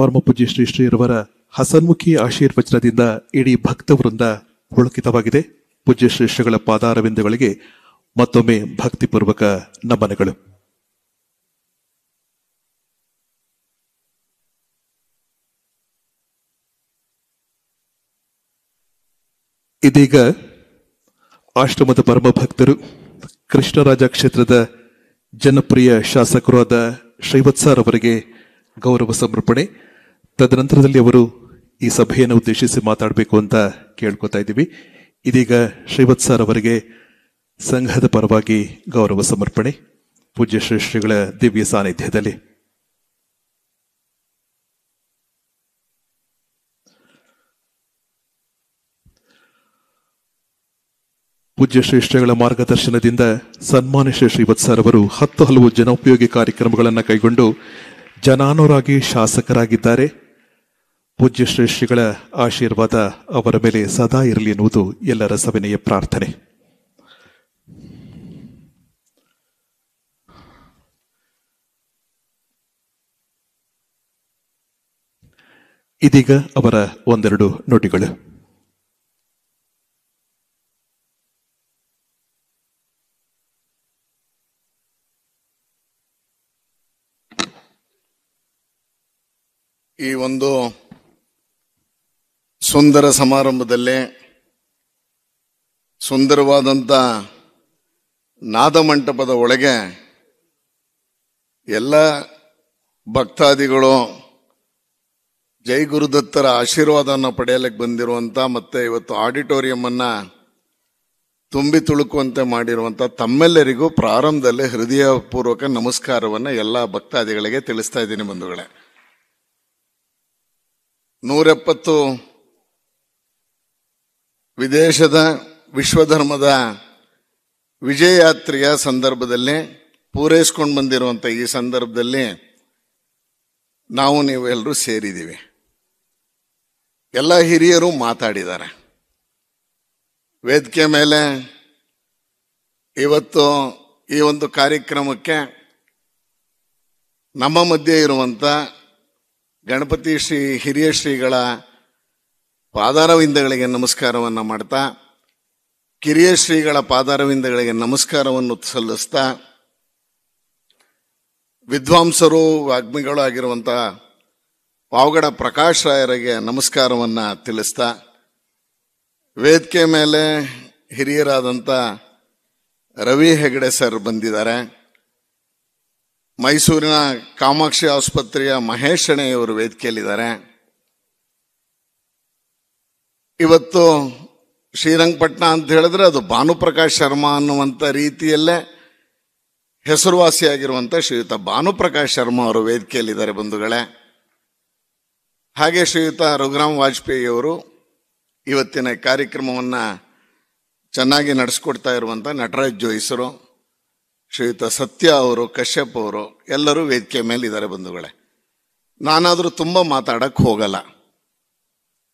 ಪರಮಪೂಜ್ಯ ಶ್ರೀ ಶ್ರೀರವರ ಹಸನ್ಮುಖಿ ಆಶೀರ್ವಚನದಿಂದ ಇಡೀ ಭಕ್ತವೃಂದ ಪುಳಕಿತವಾಗಿದೆ. ಪೂಜ್ಯ ಶ್ರೇಷ್ಠಗಳ ಪಾದಾರವಿಂದಗಳಿಗೆ ಮತ್ತೊಮ್ಮೆ ಭಕ್ತಿಪೂರ್ವಕ ನಮನಗಳು. ಇದೀಗ ಆಶ್ರಮದ ಪರಮ ಭಕ್ತರು, ಕೃಷ್ಣರಾಜ ಕ್ಷೇತ್ರದ ಜನಪ್ರಿಯ ಶಾಸಕರು ಆದ ಶ್ರೀವತ್ಸರ್ ಅವರಿಗೆ ಗೌರವ ಸಮರ್ಪಣೆ. ತದನಂತರದಲ್ಲಿ ಅವರು ಈ ಸಭೆಯನ್ನು ಉದ್ದೇಶಿಸಿ ಮಾತಾಡಬೇಕು ಅಂತ ಕೇಳ್ಕೊತಾ ಇದ್ದೀವಿ. ಇದೀಗ ಶ್ರೀವತ್ಸರ್ ಅವರಿಗೆ ಸಂಘದ ಪರವಾಗಿ ಗೌರವ ಸಮರ್ಪಣೆ ಪೂಜ್ಯ ಶ್ರೇಷ್ಠಗಳ ದಿವ್ಯ ಸಾನ್ನಿಧ್ಯದಲ್ಲಿ. ಪೂಜ್ಯ ಶ್ರೇಷ್ಠಗಳ ಮಾರ್ಗದರ್ಶನದಿಂದ ಸನ್ಮಾನ್ಯ ಶ್ರೀ ಶ್ರೀವತ್ಸರ್ ಅವರು 10 ಹಲವು ಜನೋಪಯೋಗಿ ಕಾರ್ಯಕ್ರಮಗಳನ್ನು ಕೈಗೊಂಡು ಜನಾನುರಾಗಿ ಶಾಸಕರಾಗಿದ್ದಾರೆ. ಪೂಜ್ಯ ಶ್ರೇಷ್ಠಗಳ ಆಶೀರ್ವಾದ ಅವರ ಮೇಲೆ ಸದಾ ಇರಲಿ ಎನ್ನುವುದು ಎಲ್ಲರ ಸವಿನಯ ಪ್ರಾರ್ಥನೆ. ಇದೀಗ ಅವರ ಒಂದೆರಡು ನುಡಿಗಳು. ಈ ಒಂದು ಸುಂದರ ಸಮಾರಂಭದಲ್ಲಿ ಸುಂದರವಾದಂಥ ನಾದಮಂಟಪದ ಒಳಗೆ ಎಲ್ಲ ಭಕ್ತಾದಿಗಳು ಜೈ ಗುರುದತ್ತರ ಆಶೀರ್ವಾದವನ್ನು ಪಡೆಯಲಿಕ್ಕೆ ಬಂದಿರುವಂಥ ಮತ್ತು ಇವತ್ತು ಆಡಿಟೋರಿಯಮನ್ನು ತುಂಬಿ ತುಳುಕುವಂತೆ ಮಾಡಿರುವಂಥ ತಮ್ಮೆಲ್ಲರಿಗೂ ಪ್ರಾರಂಭದಲ್ಲಿ ಹೃದಯಪೂರ್ವಕ ನಮಸ್ಕಾರವನ್ನು ಎಲ್ಲ ಭಕ್ತಾದಿಗಳಿಗೆ ತಿಳಿಸ್ತಾ ಇದ್ದೀನಿ ಬಂಧುಗಳೇ. 170 ವಿದೇಶದ ವಿಶ್ವಧರ್ಮದ ವಿಜಯಯಾತ್ರೆಯ ಸಂದರ್ಭದಲ್ಲಿ ಪೂರೈಸ್ಕೊಂಡು ಬಂದಿರುವಂಥ ಈ ಸಂದರ್ಭದಲ್ಲಿ ನಾವು ನೀವೆಲ್ಲರೂ ಸೇರಿದ್ದೀವಿ. ಎಲ್ಲ ಹಿರಿಯರು ಮಾತಾಡಿದ್ದಾರೆ. ವೇದಿಕೆ ಮೇಲೆ ಇವತ್ತು ಈ ಒಂದು ಕಾರ್ಯಕ್ರಮಕ್ಕೆ ನಮ್ಮ ಮಧ್ಯೆ ಇರುವಂಥ ಗಣಪತಿ ಶ್ರೀ ಹಿರಿಯ ಶ್ರೀಗಳ ಪಾದಾರವಿಂದಗಳಿಗೆ ನಮಸ್ಕಾರವನ್ನು ಮಾಡ್ತಾ, ಕಿರಿಯ ಶ್ರೀಗಳ ಪಾದಾರವಿಂದಗಳಿಗೆ ನಮಸ್ಕಾರವನ್ನು ಸಲ್ಲಿಸ್ತಾ, ವಿದ್ವಾಂಸರು ವಾಗ್ಮಿಗಳು ಆಗಿರುವಂಥ ಪಾವಗಡ ಪ್ರಕಾಶ್ ರಾಯರಿಗೆ ನಮಸ್ಕಾರವನ್ನು ತಿಳಿಸ್ತಾ, ವೇದಿಕೆ ಮೇಲೆ ಹಿರಿಯರಾದಂಥ ರವಿ ಹೆಗಡೆ ಸರ್ ಬಂದಿದ್ದಾರೆ. ಮೈಸೂರಿನ ಕಾಮಾಕ್ಷಿ ಆಸ್ಪತ್ರೆಯ ಮಹೇಶ್ ಶೆಣೆಯವರು ವೇದಿಕೆಯಲ್ಲಿದ್ದಾರೆ. ಇವತ್ತು ಶ್ರೀರಂಗಪಟ್ಟಣ ಅಂತ ಹೇಳಿದ್ರೆ ಅದು ಭಾನುಪ್ರಕಾಶ್ ಶರ್ಮಾ ಅನ್ನುವಂಥ ರೀತಿಯಲ್ಲೇ ಹೆಸರುವಾಸಿಯಾಗಿರುವಂಥ ಶ್ರೀಯುತ ಭಾನುಪ್ರಕಾಶ್ ಶರ್ಮಾ ಅವರು ವೇದಿಕೆಯಲ್ಲಿದ್ದಾರೆ ಬಂಧುಗಳೇ. ಹಾಗೆ ಶ್ರೀಯುತ ರಘುರಾಮ್ ವಾಜಪೇಯಿ ಅವರು ಇವತ್ತಿನ ಕಾರ್ಯಕ್ರಮವನ್ನು ಚೆನ್ನಾಗಿ ನಡೆಸ್ಕೊಡ್ತಾ ಇರುವಂಥ ನಟರಾಜ್ ಜೋಯಿಸರು, ಶ್ರೀಯುತ ಸತ್ಯ ಅವರು, ಕಶ್ಯಪ್ ಅವರು ಎಲ್ಲರೂ ವೇದಿಕೆ ಮೇಲೆ ಇದ್ದಾರೆ ಬಂಧುಗಳೇ. ನಾನಾದರೂ ತುಂಬ ಮಾತಾಡಕ್ಕೆ ಹೋಗಲ್ಲ,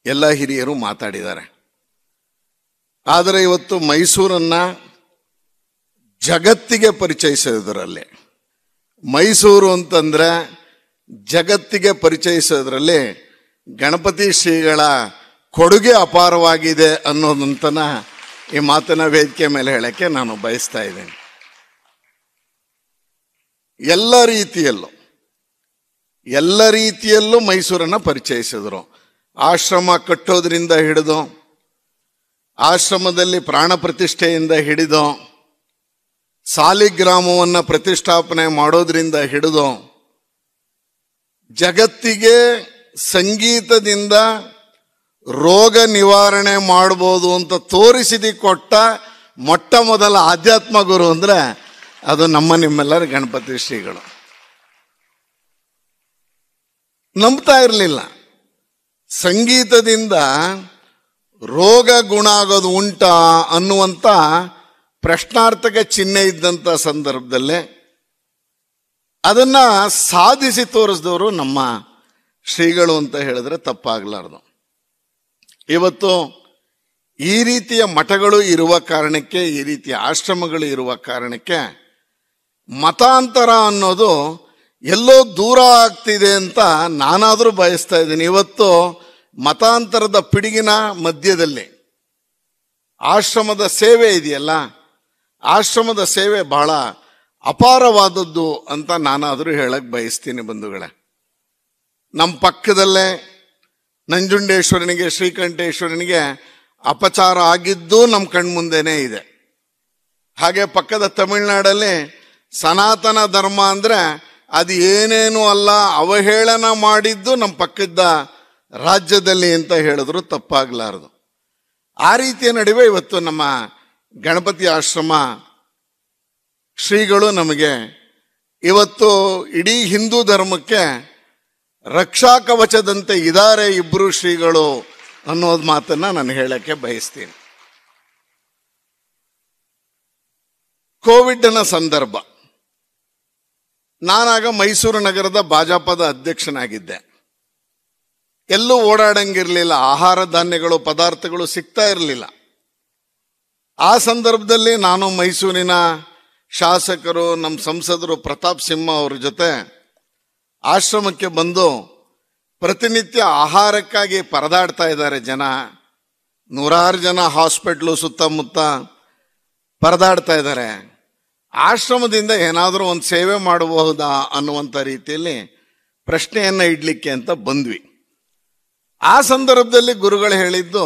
ಎಲ್ಲ ಹಿರಿಯರು ಮಾತಾಡಿದ್ದಾರೆ. ಆದರೆ ಇವತ್ತು ಮೈಸೂರನ್ನು ಜಗತ್ತಿಗೆ ಪರಿಚಯಿಸೋದ್ರಲ್ಲಿ, ಮೈಸೂರು ಅಂತಂದರೆ ಜಗತ್ತಿಗೆ ಪರಿಚಯಿಸೋದ್ರಲ್ಲಿ ಗಣಪತಿ ಶ್ರೀಗಳ ಕೊಡುಗೆ ಅಪಾರವಾಗಿದೆ ಅನ್ನೋದಂತನ ಈ ಮಾತನ್ನ ವೇದಿಕೆ ಮೇಲೆ ಹೇಳಕ್ಕೆ ನಾನು ಬಯಸ್ತಾ ಇದ್ದೇನೆ. ಎಲ್ಲ ರೀತಿಯಲ್ಲೂ ಮೈಸೂರನ್ನು ಪರಿಚಯಿಸಿದ್ರು. ಆಶ್ರಮ ಕಟ್ಟೋದ್ರಿಂದ ಹಿಡಿದು, ಆಶ್ರಮದಲ್ಲಿ ಪ್ರಾಣ ಪ್ರತಿಷ್ಠೆಯಿಂದ ಹಿಡಿದು, ಸಾಲಿಗ್ರಾಮವನ್ನು ಪ್ರತಿಷ್ಠಾಪನೆ ಮಾಡೋದ್ರಿಂದ ಹಿಡಿದು, ಜಗತ್ತಿಗೆ ಸಂಗೀತದಿಂದ ರೋಗ ನಿವಾರಣೆ ಮಾಡ್ಬೋದು ಅಂತ ತೋರಿಸಿದಿ ಕೊಟ್ಟ ಮೊಟ್ಟ ಮೊದಲ ಆಧ್ಯಾತ್ಮ ಗುರು ಅಂದರೆ ಅದು ನಿಮ್ಮೆಲ್ಲರ ಗಣಪತಿ ಶ್ರೀಗಳು. ನಂಬ್ತಾ ಇರಲಿಲ್ಲ ಸಂಗೀತದಿಂದ ರೋಗ ಗುಣ ಆಗೋದು ಉಂಟಾ ಅನ್ನುವಂಥ ಪ್ರಶ್ನಾರ್ಥಕ ಚಿಹ್ನೆ ಇದ್ದಂಥ ಸಂದರ್ಭದಲ್ಲೇ ಅದನ್ನು ಸಾಧಿಸಿ ತೋರಿಸಿದವರು ನಮ್ಮ ಶ್ರೀಗಳು ಅಂತ ಹೇಳಿದ್ರೆ ತಪ್ಪಾಗಲಾರ್ದು. ಇವತ್ತು ಈ ರೀತಿಯ ಮಠಗಳು ಇರುವ ಕಾರಣಕ್ಕೆ, ಈ ರೀತಿಯ ಆಶ್ರಮಗಳು ಇರುವ ಕಾರಣಕ್ಕೆ ಮತಾಂತರ ಅನ್ನೋದು ಎಲ್ಲೋ ದೂರ ಆಗ್ತಿದೆ ಅಂತ ನಾನಾದರೂ ಬಯಸ್ತಾ ಇದ್ದೀನಿ. ಇವತ್ತು ಮತಾಂತರದ ಪಿಡುಗಿನ ಮಧ್ಯದಲ್ಲಿ ಆಶ್ರಮದ ಸೇವೆ ಇದೆಯಲ್ಲ, ಆಶ್ರಮದ ಸೇವೆ ಬಹಳ ಅಪಾರವಾದದ್ದು ಅಂತ ನಾನಾದರೂ ಹೇಳಕ್ ಬಯಸ್ತೀನಿ ಬಂಧುಗಳೇ. ನಮ್ಮ ಪಕ್ಕದಲ್ಲೇ ನಂಜುಂಡೇಶ್ವರನಿಗೆ, ಶ್ರೀಕಂಠೇಶ್ವರನಿಗೆ ಅಪಚಾರ ಆಗಿದ್ದು ನಮ್ಮ ಕಣ್ಮುಂದೆನೇ ಇದೆ. ಹಾಗೆ ಪಕ್ಕದ ತಮಿಳುನಾಡಲ್ಲಿ ಸನಾತನ ಧರ್ಮ ಅಂದ್ರೆ ಅದು ಏನೇನು ಅಲ್ಲ, ಅವಹೇಳನ ಮಾಡಿದ್ದು ನಮ್ಮ ಪಕ್ಕದ ರಾಜ್ಯದಲ್ಲಿ ಅಂತ ಹೇಳಿದ್ರು ತಪ್ಪಾಗಲಾರದು. ಆ ರೀತಿಯ ನಡುವೆ ಇವತ್ತು ನಮ್ಮ ಗಣಪತಿ ಆಶ್ರಮ ಶ್ರೀಗಳು ನಮಗೆ ಇವತ್ತು ಇಡೀ ಹಿಂದೂ ಧರ್ಮಕ್ಕೆ ರಕ್ಷಾ ಕವಚದಂತೆ ಇದ್ದಾರೆ ಇಬ್ಬರು ಶ್ರೀಗಳು ಅನ್ನೋದು ಮಾತನ್ನ ನಾನು ಹೇಳಕ್ಕೆ ಬಯಸ್ತೀನಿ. ಕೋವಿಡ್ನ ಸಂದರ್ಭ, ನಾನಾಗ ಮೈಸೂರು ನಗರದ ಭಾಜಪದ ಅಧ್ಯಕ್ಷನಾಗಿದ್ದೆ. ಎಲ್ಲೂ ಓಡಾಡಂಗಿರ್ಲಿಲ್ಲ, ಆಹಾರ ಧಾನ್ಯಗಳು ಪದಾರ್ಥಗಳು ಸಿಗ್ತಾ ಇರಲಿಲ್ಲ. ಆ ಸಂದರ್ಭದಲ್ಲಿ ನಾನು ಮೈಸೂರಿನ ಶಾಸಕರು, ನಮ್ಮ ಸಂಸದರು ಪ್ರತಾಪ್ ಸಿಂಹ ಅವ್ರ ಜೊತೆ ಆಶ್ರಮಕ್ಕೆ ಬಂದು ಪ್ರತಿನಿತ್ಯ ಆಹಾರಕ್ಕಾಗಿ ಪರದಾಡ್ತಾ ಇದ್ದಾರೆ ಜನ. ನೂರಾರು ಜನ ಹಾಸ್ಪಿಟ್ಲು ಸುತ್ತಮುತ್ತ ಪರದಾಡ್ತಾ ಇದ್ದಾರೆ. ಆಶ್ರಮದಿಂದ ಏನಾದರೂ ಒಂದು ಸೇವೆ ಮಾಡಬಹುದಾ ಅನ್ನುವಂಥ ರೀತಿಯಲ್ಲಿ ಪ್ರಶ್ನೆಯನ್ನ ಇಡ್ಲಿಕ್ಕೆ ಅಂತ ಬಂದ್ವಿ. ಆ ಸಂದರ್ಭದಲ್ಲಿ ಗುರುಗಳು ಹೇಳಿದ್ದು,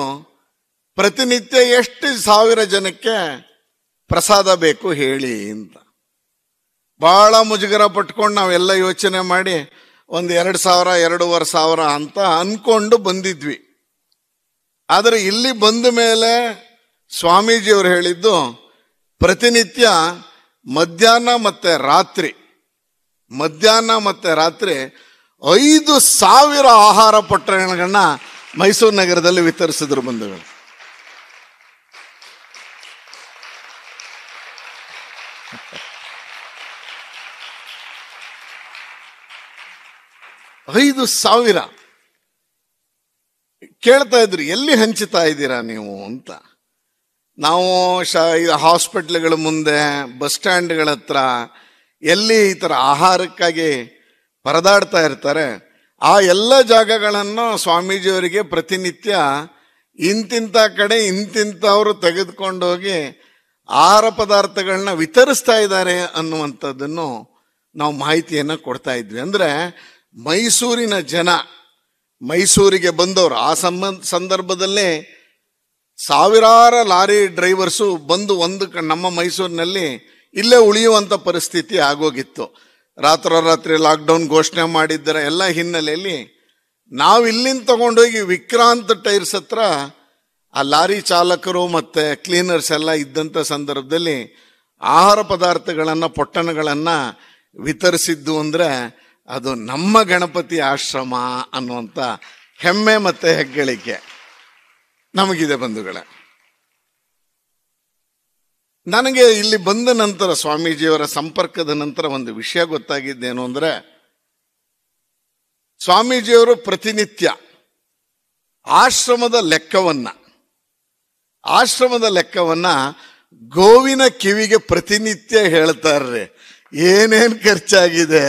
ಪ್ರತಿನಿತ್ಯ ಎಷ್ಟು 1000 ಜನಕ್ಕೆ ಪ್ರಸಾದ ಬೇಕು ಹೇಳಿ ಅಂತ. ಬಹಳ ಮುಜುಗರ ಪಟ್ಕೊಂಡು ನಾವೆಲ್ಲ ಯೋಚನೆ ಮಾಡಿ ಒಂದು 2,000, 2,500 ಅಂತ ಅನ್ಕೊಂಡು ಬಂದಿದ್ವಿ. ಆದರೆ ಇಲ್ಲಿ ಬಂದ ಮೇಲೆ ಸ್ವಾಮೀಜಿಯವರು ಹೇಳಿದ್ದು, ಪ್ರತಿನಿತ್ಯ ಮಧ್ಯಾಹ್ನ ಮತ್ತೆ ರಾತ್ರಿ 5,000 ಆಹಾರ ಪೊಟ್ಟಣಗಳನ್ನ ಮೈಸೂರು ನಗರದಲ್ಲಿ ವಿತರಿಸಿದ್ರು ಬಂಧುಗಳು. ಐದು 5,000 ಕೇಳ್ತಾ ಇದ್ರು, ಎಲ್ಲಿ ಹಂಚುತ್ತಾ ಇದ್ದೀರಾ ನೀವು ಅಂತ. ನಾವು ಹಾಸ್ಪಿಟ್ಲ್ಗಳ ಮುಂದೆ, ಬಸ್ ಸ್ಟ್ಯಾಂಡ್ಗಳ ಹತ್ರ ಎಲ್ಲಿ ಈ ಥರ ಆಹಾರಕ್ಕಾಗಿ ಪರದಾಡ್ತಾ ಇರ್ತಾರೆ, ಆ ಎಲ್ಲ ಜಾಗಗಳನ್ನು ಸ್ವಾಮೀಜಿಯವರಿಗೆ ಪ್ರತಿನಿತ್ಯ ಇಂತಿಂಥ ಕಡೆ ಇಂತಿಂಥವ್ರು ತೆಗೆದುಕೊಂಡೋಗಿ ಆಹಾರ ಪದಾರ್ಥಗಳನ್ನ ವಿತರಿಸ್ತಾ ಇದ್ದಾರೆ ಅನ್ನುವಂಥದ್ದನ್ನು ನಾವು ಮಾಹಿತಿಯನ್ನು ಕೊಡ್ತಾ ಇದ್ವಿ. ಅಂದರೆ ಮೈಸೂರಿನ ಜನ, ಮೈಸೂರಿಗೆ ಬಂದವರು, ಆ ಸಂದರ್ಭದಲ್ಲೇ ಸಾವಿರಾರು ಲಾರಿ ಡ್ರೈವರ್ಸು ಬಂದು ನಮ್ಮ ಮೈಸೂರಿನಲ್ಲಿ ಇಲ್ಲೇ ಉಳಿಯುವಂಥ ಪರಿಸ್ಥಿತಿ ಆಗೋಗಿತ್ತು. ರಾತ್ರೋರಾತ್ರಿ ಲಾಕ್ಡೌನ್ ಘೋಷಣೆ ಮಾಡಿದ್ದರ ಎಲ್ಲ ಹಿನ್ನೆಲೆಯಲ್ಲಿ ನಾವು ಇಲ್ಲಿಂದ ತಗೊಂಡೋಗಿ ವಿಕ್ರಾಂತ್ ಟೈರ್ಸ್ ಹತ್ರ ಆ ಲಾರಿ ಚಾಲಕರು ಮತ್ತು ಕ್ಲೀನರ್ಸ್ ಎಲ್ಲ ಇದ್ದಂಥ ಸಂದರ್ಭದಲ್ಲಿ ಆಹಾರ ಪದಾರ್ಥಗಳನ್ನು, ಪೊಟ್ಟಣಗಳನ್ನು ವಿತರಿಸಿದ್ದು ಅಂದರೆ ಅದು ನಮ್ಮ ಗಣಪತಿ ಆಶ್ರಮ ಅನ್ನುವಂಥ ಹೆಮ್ಮೆ ಮತ್ತು ಹೆಗ್ಗಳಿಕೆ ನಮಗಿದೆ ಬಂಧುಗಳೇ. ನನಗೆ ಇಲ್ಲಿ ಬಂದ ನಂತರ, ಸ್ವಾಮೀಜಿಯವರ ಸಂಪರ್ಕದ ನಂತರ ಒಂದು ವಿಷಯ ಗೊತ್ತಾಗಿದ್ದೇನು ಅಂದರೆ, ಸ್ವಾಮೀಜಿಯವರು ಪ್ರತಿನಿತ್ಯ ಆಶ್ರಮದ ಲೆಕ್ಕವನ್ನ ಗೋವಿನ ಕಿವಿಗೆ ಪ್ರತಿನಿತ್ಯ ಹೇಳ್ತಾರ್ರಿ. ಏನೇನು ಖರ್ಚಾಗಿದೆ,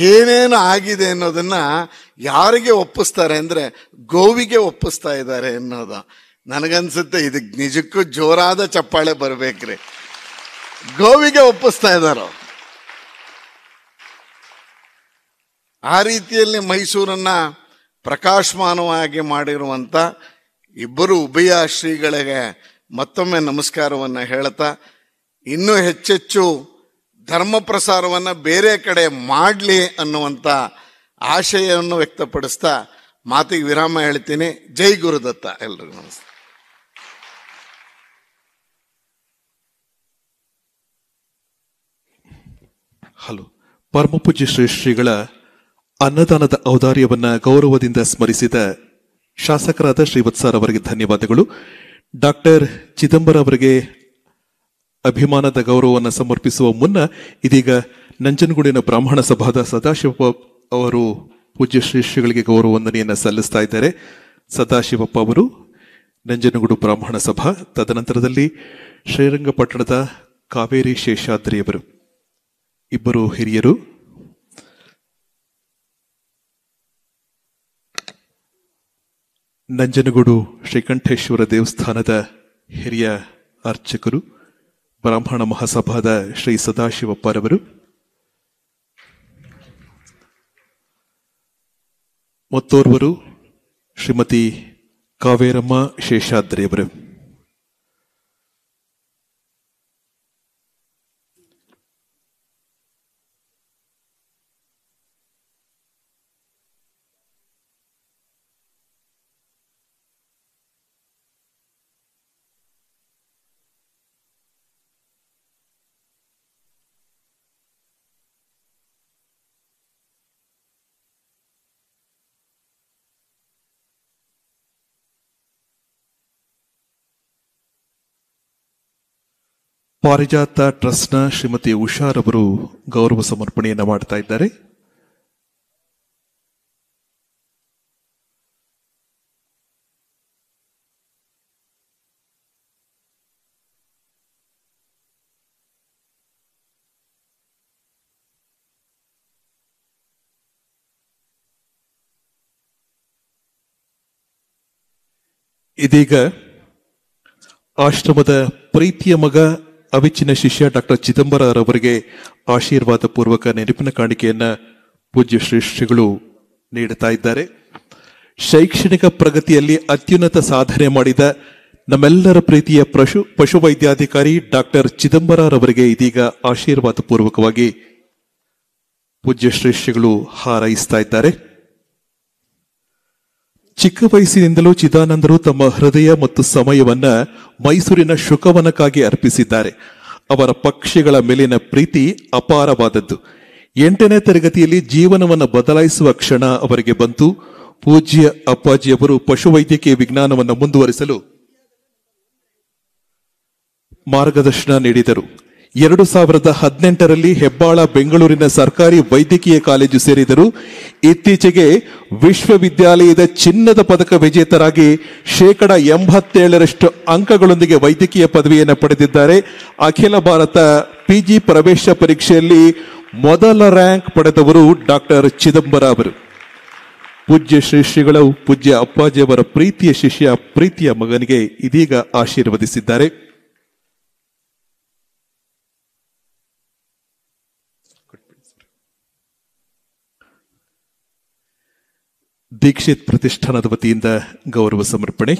ಏನೇನು ಆಗಿದೆ ಅನ್ನೋದನ್ನ ಯಾರಿಗೆ ಒಪ್ಪಿಸ್ತಾರೆ ಅಂದರೆ ಗೋವಿಗೆ ಒಪ್ಪಿಸ್ತಾ ಇದ್ದಾರೆ ಅನ್ನೋದು. ನನಗನ್ಸುತ್ತೆ ಇದಕ್ಕೆ ನಿಜಕ್ಕೂ ಜೋರಾದ ಚಪ್ಪಾಳೆ ಬರ್ಬೇಕ್ರಿ. ಗೋವಿಗೆ ಒಪ್ಪಿಸ್ತಾ ಇದ್ದಾರೋ. ಆ ರೀತಿಯಲ್ಲಿ ಮೈಸೂರನ್ನ ಪ್ರಕಾಶಮಾನವಾಗಿ ಮಾಡಿರುವಂಥ ಇಬ್ಬರು ಉಭಯ ಶ್ರೀಗಳಿಗೆ ಮತ್ತೊಮ್ಮೆ ನಮಸ್ಕಾರವನ್ನು ಹೇಳ್ತಾ, ಇನ್ನೂ ಹೆಚ್ಚೆಚ್ಚು ಧರ್ಮ ಪ್ರಸಾರವನ್ನು ಬೇರೆ ಕಡೆ ಮಾಡಲಿ ಅನ್ನುವಂಥ ಆಶಯವನ್ನು ವ್ಯಕ್ತಪಡಿಸ್ತಾ ಮಾತಿಗೆ ವಿರಾಮ ಹೇಳ್ತೀನಿ. ಜೈ ಗುರುದತ್ತ. ಎಲ್ರಿಗೂ ನಮಸ್ತೆ. ಹಲೋ. ಪರಮಪೂಜ್ಯ ಶ್ರೀಗಳ ಅನ್ನದಾನದ ಔದಾರ್ಯವನ್ನ ಗೌರವದಿಂದ ಸ್ಮರಿಸಿದ ಶಾಸಕರಾದ ಶ್ರೀವತ್ಸ ಅವರಿಗೆ ಧನ್ಯವಾದಗಳು. ಡಾಕ್ಟರ್ ಚಿದಂಬರ ಅವರಿಗೆ ಅಭಿಮಾನದ ಗೌರವವನ್ನು ಸಮರ್ಪಿಸುವ ಮುನ್ನ ಇದೀಗ ನಂಜನಗೂಡಿನ ಬ್ರಾಹ್ಮಣ ಸಭಾದ ಸದಾಶಿವಪ್ಪ ಅವರು ಪೂಜ್ಯ ಶ್ರೀಗಳಿಗೆ ಗೌರವ ವಂದನೆಯನ್ನು ಸಲ್ಲಿಸ್ತಾ ಇದ್ದಾರೆ. ಸದಾಶಿವಪ್ಪ ಅವರು ನಂಜನಗೂಡು ಬ್ರಾಹ್ಮಣ ಸಭಾ, ತದನಂತರದಲ್ಲಿ ಶ್ರೀರಂಗಪಟ್ಟಣದ ಕಾವೇರಿ ಶೇಷಾದ್ರಿಯವರು, ಇಬ್ಬರು ಹಿರಿಯರು. ನಂಜನಗೂಡು ಶ್ರೀಕಂಠೇಶ್ವರ ದೇವಸ್ಥಾನದ ಹಿರಿಯ ಅರ್ಚಕರು, ಬ್ರಾಹ್ಮಣ ಮಹಾಸಭಾದ ಶ್ರೀ ಸದಾಶಿವಪ್ಪರವರು, ಮತ್ತೋರ್ವರು ಶ್ರೀಮತಿ ಕಾವೇರಮ್ಮ ಶೇಷಾದ್ರಿಯವರು. ಪಾರಿಜಾತ ಟ್ರಸ್ಟ್ನ ಶ್ರೀಮತಿ ಉಷಾರವರು ಗೌರವ ಸಮರ್ಪಣೆಯನ್ನು ಮಾಡ್ತಾ ಇದ್ದಾರೆ. ಇದೀಗ ಆಶ್ರಮದ ಪ್ರೀತಿಯ ಮಗ, ಅವಿಚ್ಚಿನ ಶಿಷ್ಯ ಡಾಕ್ಟರ್ ಚಿದಂಬರರವರಿಗೆ ಆಶೀರ್ವಾದ ಪೂರ್ವಕ ನೆನಪಿನ ಕಾಣಿಕೆಯನ್ನ ಪೂಜ್ಯ ಶ್ರೀಗಳು ನೀಡುತ್ತಾ ಇದ್ದಾರೆ. ಶೈಕ್ಷಣಿಕ ಪ್ರಗತಿಯಲ್ಲಿ ಅತ್ಯುನ್ನತ ಸಾಧನೆ ಮಾಡಿದ ನಮ್ಮೆಲ್ಲರ ಪ್ರೀತಿಯ ಪಶುವೈದ್ಯಾಧಿಕಾರಿ ಡಾಕ್ಟರ್ ಚಿದಂಬರರವರಿಗೆ ಇದೀಗ ಆಶೀರ್ವಾದ ಪೂರ್ವಕವಾಗಿ ಪೂಜ್ಯ ಶ್ರೀಗಳು ಹಾರೈಸ್ತಾ ಇದ್ದಾರೆ. ಚಿಕ್ಕ ವಯಸ್ಸಿನಿಂದಲೂ ಚಿದಾನಂದರು ತಮ್ಮ ಹೃದಯ ಮತ್ತು ಸಮಯವನ್ನ ಮೈಸೂರಿನ ಶುಕವನಕ್ಕಾಗಿ ಅರ್ಪಿಸಿದ್ದಾರೆ. ಅವರ ಪಕ್ಷಿಗಳ ಮೇಲಿನ ಪ್ರೀತಿ ಅಪಾರವಾದದ್ದು. 8ನೇ ತರಗತಿಯಲ್ಲಿ ಜೀವನವನ್ನು ಬದಲಾಯಿಸುವ ಕ್ಷಣ ಅವರಿಗೆ ಬಂತು. ಪೂಜ್ಯ ಅಪ್ಪಾಜಿಯವರು ಪಶುವೈದ್ಯಕೀಯ ವಿಜ್ಞಾನವನ್ನು ಮುಂದುವರಿಸಲು ಮಾರ್ಗದರ್ಶನ ನೀಡಿದರು. 2018ರಲ್ಲಿ ಹೆಬ್ಬಾಳ ಬೆಂಗಳೂರಿನ ಸರ್ಕಾರಿ ವೈದ್ಯಕೀಯ ಕಾಲೇಜು ಸೇರಿದರು. ಇತ್ತೀಚೆಗೆ ವಿಶ್ವವಿದ್ಯಾಲಯದ ಚಿನ್ನದ ಪದಕ ವಿಜೇತರಾಗಿ 87% ಅಂಕಗಳೊಂದಿಗೆ ವೈದ್ಯಕೀಯ ಪದವಿಯನ್ನು ಪಡೆದಿದ್ದಾರೆ. ಅಖಿಲ ಭಾರತ PG ಪ್ರವೇಶ ಪರೀಕ್ಷೆಯಲ್ಲಿ ಮೊದಲ ರ್ಯಾಂಕ್ ಪಡೆದವರು ಡಾಕ್ಟರ್ ಚಿದಂಬರ ಅವರು. ಪೂಜ್ಯ ಶ್ರೀಗಳು ಪೂಜ್ಯ ಅಪ್ಪಾಜಿಯವರ ಪ್ರೀತಿಯ ಶಿಷ್ಯ, ಪ್ರೀತಿಯ ಮಗನಿಗೆ ಇದೀಗ ಆಶೀರ್ವದಿಸಿದ್ದಾರೆ. ದೀಕ್ಷಿತ್ ಪ್ರತಿಷ್ಠಾನದ ವತಿಯಿಂದ ಗೌರವ ಸಮರ್ಪಣೆ.